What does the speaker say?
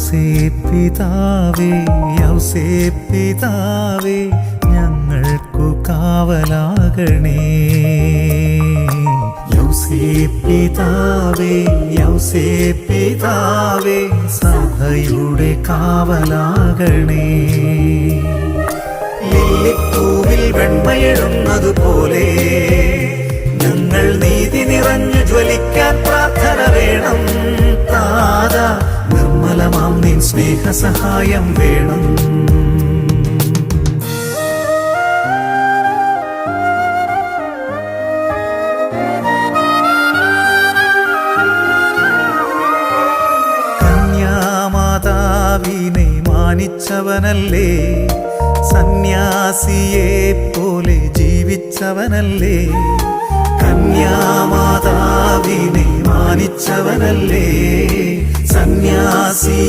യൗസേപ്പിതാവേ യൗസേപ്പിതാവേ ഞങ്ങൾക്കു കാവലാകണേ. യൗസേപ്പിതാവേ യൗസേപ്പിതാവേ സഭയുടെ കാവലാകണേ. ലില്ലിപ്പൂവിൽ വെണ്മയിടുന്നതുപോലെ ഞങ്ങൾ നീതി നിറഞ്ഞു ജ്വലിക്കാൻ പ്രാർത്ഥന വേണം. താതാ നിർമ്മലമാം നിൻ സ്നേഹസഹായം വേണം. കന്യാമാതാവിനെ മാനിച്ചവനല്ലേ, സന്യാസിയെ പോലെ ജീവിച്ചവനല്ലേ. കന്യാമാതാവിനെ മാനിച്ചവനല്ലേ, സന്യാസി